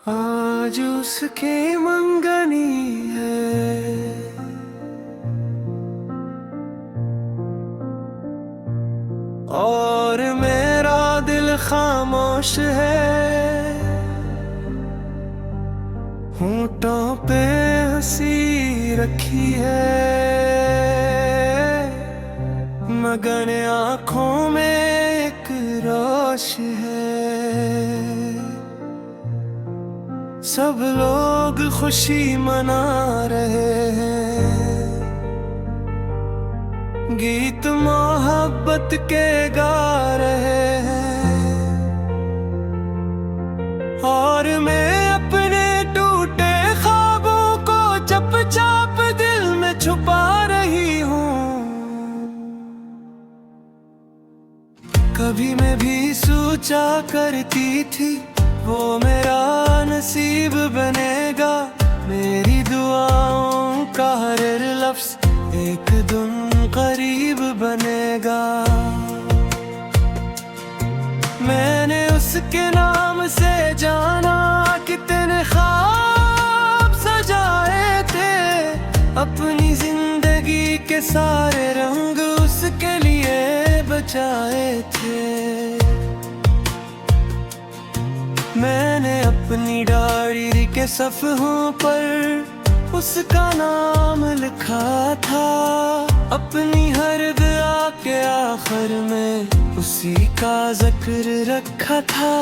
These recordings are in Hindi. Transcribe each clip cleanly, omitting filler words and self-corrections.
आज उसके मंगनी है, और मेरा दिल खामोश है। होंठों पे हंसी रखी है, मगर आँखों में एक रोश है। सब लोग खुशी मना रहे हैं, गीत मोहब्बत के गा रहे हैं, और मैं अपने टूटे ख्वाबों को चुपचाप दिल में छुपा रही हूँ। कभी मैं भी सोचा करती थी वो मेरा नसीब बनेगा, मेरी दुआओं का हर लफ्ज़ एक दिन करीब बनेगा। मैंने उसके नाम से जाना कितने ख्वाब सजाए थे, अपनी जिंदगी के सारे रंग उसके लिए बचाए थे। मैंने अपनी डायरी के सफ़हों पर उसका नाम लिखा था, अपनी हर दुआ के आखिर में उसी का जिक्र रखा था।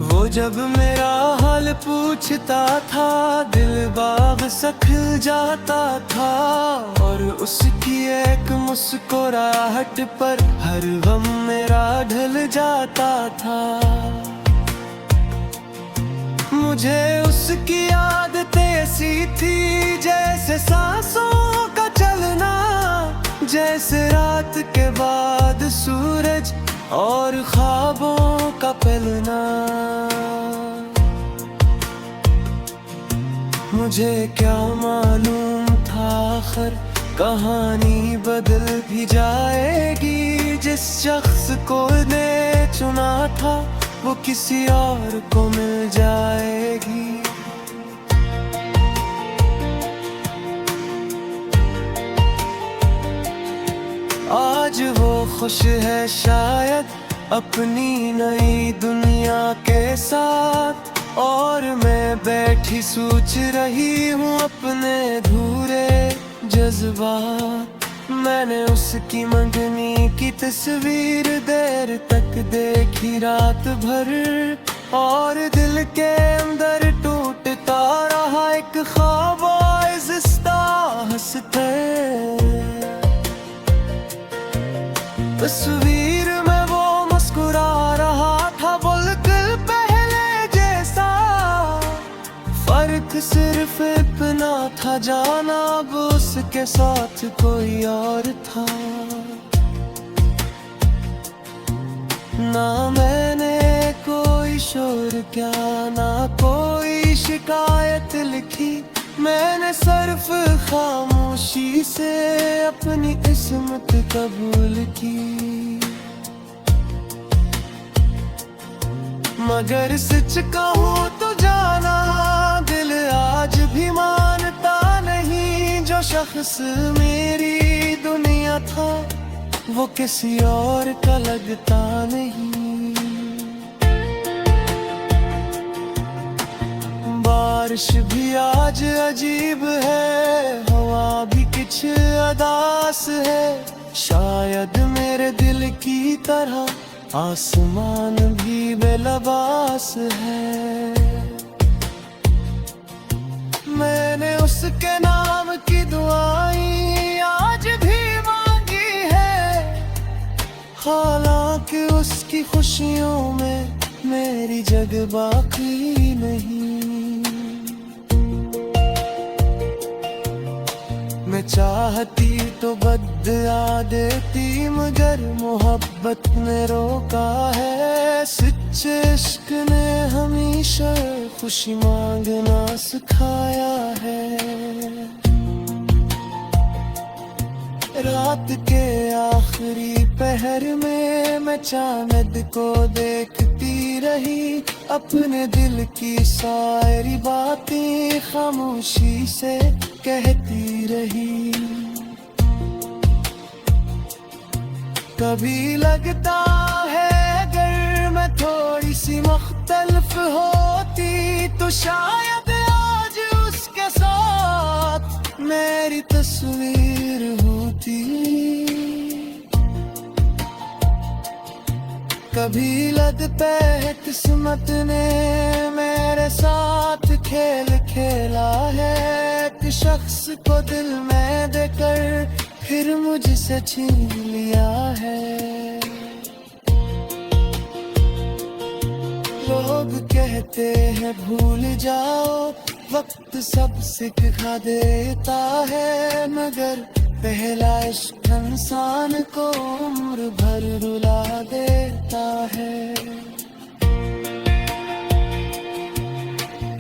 वो जब मेरा हाल पूछता था, दिल बाग सख जाता था, और उसकी एक मुस्कुराहट पर हर गम मेरा ढल जाता था। मुझे उसकी आदतें ऐसी थी जैसे सांसों का चलना, जैसे रात के बाद सूरज और ख्वाबों का पलना। मुझे क्या मालूम था आखिर कहानी बदल भी जाएगी, जिस शख्स को ने चुना था वो किसी और को मिल जाएगी। आज वो खुश है शायद अपनी नई दुनिया के साथ, और मैं बैठी सोच रही हूँ अपने अधूरे जज्बात। मैंने उसकी मंगनी की तस्वीर देर तक देखी रात भर, और दिल के अंदर टूटता रहा एक ख्वाब आहिस्ता हंसते। तस्वीर में वो मुस्कुरा रहा था बिल्कुल पहले जैसा, फर्क सिर्फ इतना था जाना अब उसके साथ कोई और था। ना मैंने कोई शोर किया, ना कोई शिकायत लिखी, मैंने सिर्फ खामोशी से अपनी किस्मत कबूल की। मगर सच कहूँ तो जाना दिल आज भी मानता नहीं, जो शख्स मेरी दुनिया था वो किसी और का लगता नहीं। बारिश भी आज अजीब है, हवा भी कुछ अदास है, शायद मेरे दिल की तरह आसमान भी बेलबास है। मैंने उसके नाम की दुआएं आज भी मांगी है, हालांकि उसकी खुशियों में मेरी जगह बाकी नहीं। मैं चाहती तो बदला देती, मगर मोहब्बत ने रोका है। सच्चे इश्क ने हमेशा खुशी मांगना सिखाया है। रात के आखिरी पहर में मैं चांद को देखती रही, अपने दिल की सारी बातें खामोशी से कहती रही। कभी लगता है अगर मैं थोड़ी सी मुख्तलिफ होती तो शायद आज उसके साथ मेरी तस्वीर होती। कभी लगता है किस्मत ने मेरे साथ खेल खेला है कि शख्स को दिल में देकर फिर मुझसे छीन लिया है। लोग कहते हैं भूल जाओ, वक्त सब सिखा देता है, मगर पहला इश्क इंसान को उम्र भर रुला देता है।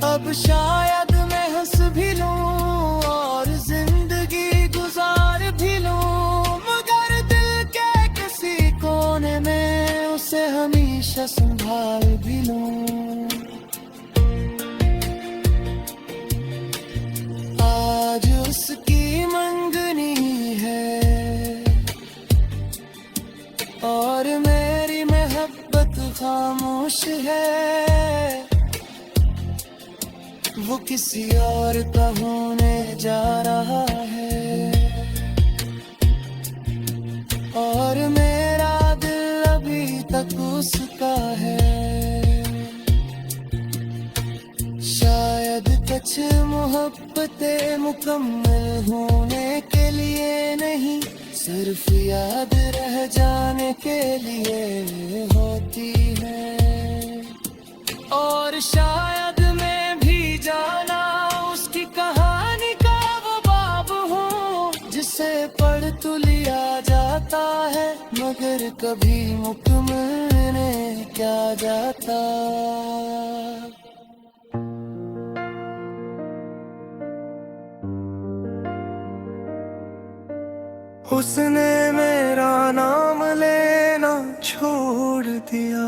अब शायद मैं हंस भी लूं और जिंदगी गुजार भी लूं, मगर दिल के किसी कोने में उसे हमेशा संभाल भी लूं। आज उसकी मंगनी है और मेरी मोहब्बत खामोश है। वो किसी और का होने जा रहा है और मेरा दिल अभी तक उसका है। शायद कुछ मोहब्बतें मुकम्मल होने के लिए नहीं, सिर्फ याद रह जाने के लिए होती है। और शायद मैं भी जाना उसकी कहानी का वो बाब हूँ जिसे पढ़ तो लिया जाता है, मगर कभी मुकम्मल नहीं क्या जाता। उसने मेरा नाम लेना छोड़ दिया।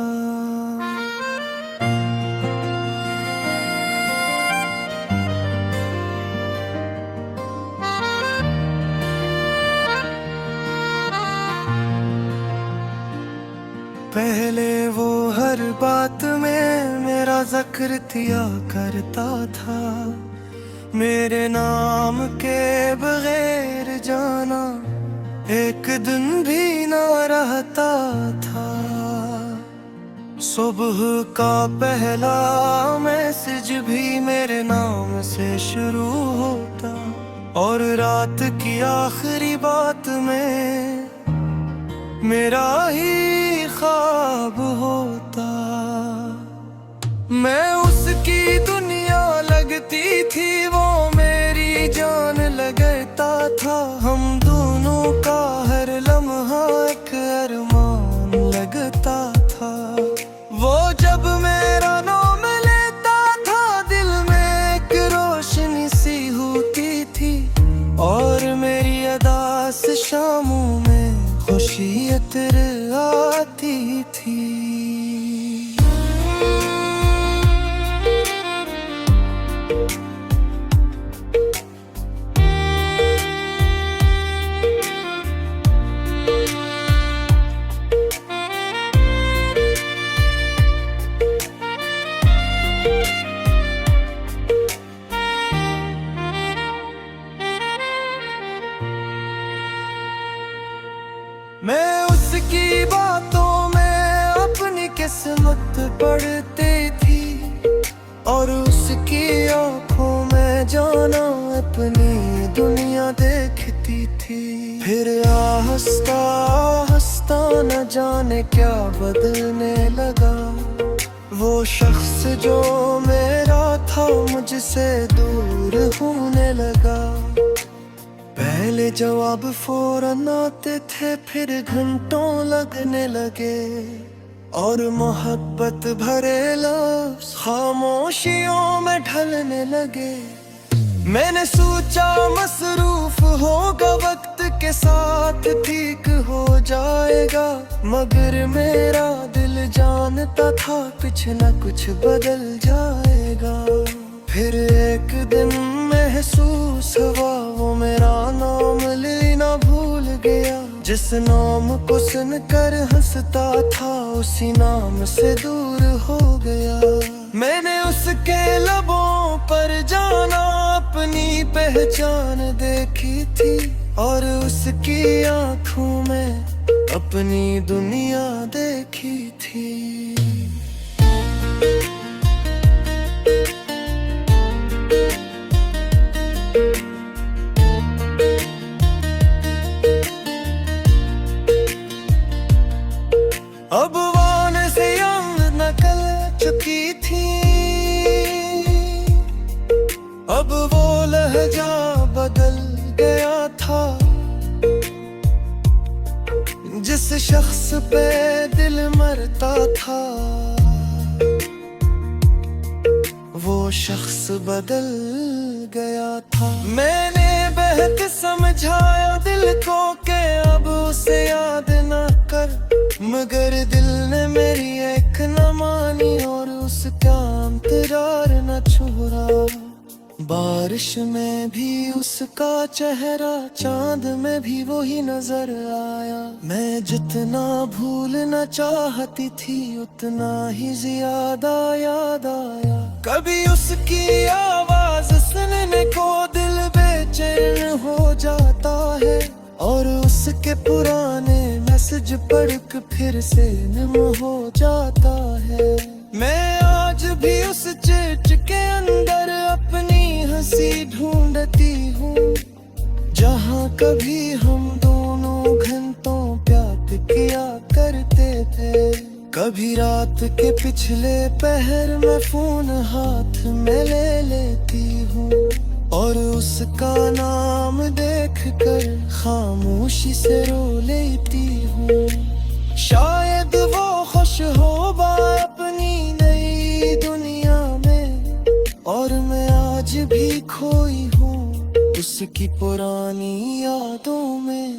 पहले वो हर बात में मेरा जिक्र किया करता था, मेरे नाम के बगैर जाना एक दिन भी ना रहता था। सुबह का पहला मैसेज भी मेरे नाम से शुरू होता और रात की आखिरी बात में मेरा ही ख्वाब होता। मैं उसकी दुनिया लगती थी, वो मेरी जान लगता था। हम दोनों का हर लम्हा एक अरमान लगता था। वो जब मेरा नाम लेता था दिल में एक रोशनी सी होती थी और मेरी अदास शामों में खुशी इतर आती थी। मैं उसकी बातों में अपनी किस्मत पढ़ती थी और उसकी आंखों में जाना अपनी दुनिया देखती थी। फिर आहिस्ता आहिस्ता न जाने क्या बदलने लगा। वो शख्स जो मेरा था मुझसे दूर होने लगा। पहले जवाब फौरन आते थे, फिर घंटों लगने लगे और मोहब्बत भरे लफ्ज़ खामोशियों में ढलने लगे। मैंने सोचा मसरूफ होगा वक्त के साथ ठीक हो जाएगा, मगर मेरा दिल जानता था कुछ न कुछ बदल जाएगा। फिर एक दिन महसूस हुआ वो मेरा नाम लेना भूल गया। जिस नाम को सुनकर हंसता था उसी नाम से दूर हो गया। मैंने उसके लबों पर जाना अपनी पहचान देखी थी, और उसकी आंखों में अपनी दुनिया देखी थी। अब वान से यंग नकल चुकी थी, अब वो लहजा बदल गया था। जिस शख्स पे दिल मरता था वो शख्स बदल गया था। मैंने बेहद समझाया दिल को कि अब उसे याद न कर, मगर दिल ने मेरी एक न मानी और उसका इंतजार न छोड़ा। बारिश में भी उसका चेहरा, चांद में भी वही नजर आया। मैं जितना भूलना चाहती थी उतना ही ज्यादा याद आया। कभी उसकी आवाज सुनने को दिल बेचैन हो जाता है, और उसके पुराने मैसेज पढ़ के फिर से नम हो जाता है। मैं आज भी उस चिट्ठी के अंदर अपनी हंसी ढूंढती हूँ, जहाँ कभी हम दोनों घंटों प्यार किया करते थे। कभी रात के पिछले पहर में फोन हाथ में ले लेती हूँ, और उसका नाम देखकर खामोशी से रो लेती हूँ। शायद वो खुश होगा अपनी नई दुनिया में, और मैं आज भी खोई हूँ उसकी पुरानी यादों में।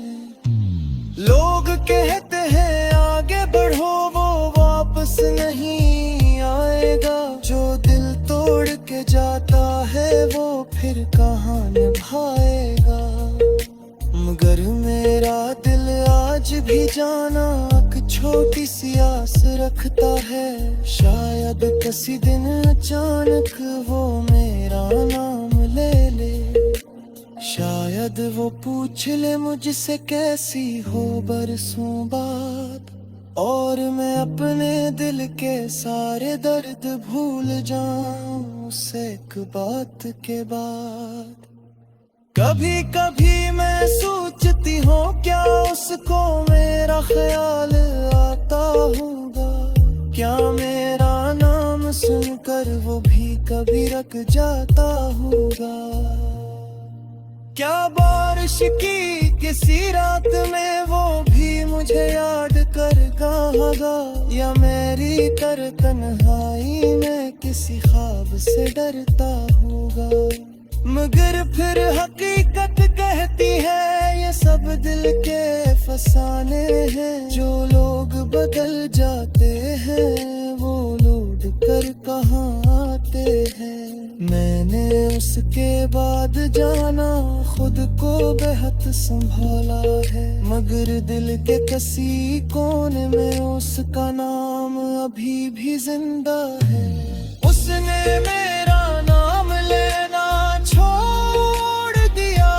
लोग कहते हैं आगे बढ़ो वो वापस नहीं आएगा, जो दिल तोड़ के जाता है वो फिर कहाँ निभाएगा। मगर मेरा दिल आज भी जाना एक छोटी सी आस रखता है। शायद किसी दिन अचानक वो मेरा नाम ले ले, शायद वो पूछ ले मुझसे कैसी हो बरसों बाद, और मैं अपने दिल के सारे दर्द भूल जाऊं उस एक बात के बाद। कभी कभी मैं सोचती हूँ क्या उसको मेरा ख्याल आता होगा, क्या मेरा नाम सुनकर वो भी कभी रख जाता होगा। क्या बारिश की किसी रात में वो भी मुझे याद करेगा होगा, या मेरी तरह तन्हाई में किसी ख्वाब से डरता होगा। मगर फिर हकीकत कहती है ये सब दिल के फसाने हैं। जो लोग बदल जाते हैं वो लौट कर कहाँ आते हैं। मैंने उसके बाद जाना खुद को बेहद संभाला है, मगर दिल के किसी कोने में उसका नाम अभी भी जिंदा है। उसने मेरा नाम लेना छोड़ दिया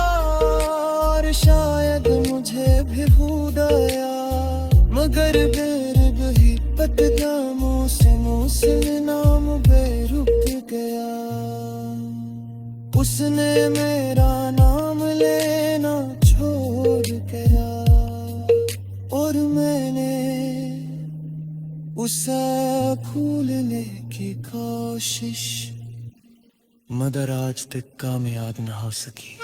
और शायद मुझे भी भूल गया, मगर बेरग ही बदनामों से मुझसे नाम बेरुक गया। उसने मेरा नाम लेना छोड़ गया और मैंने उसे भूलने की कोशिश मगर आज तक कामयाब न हो सकी।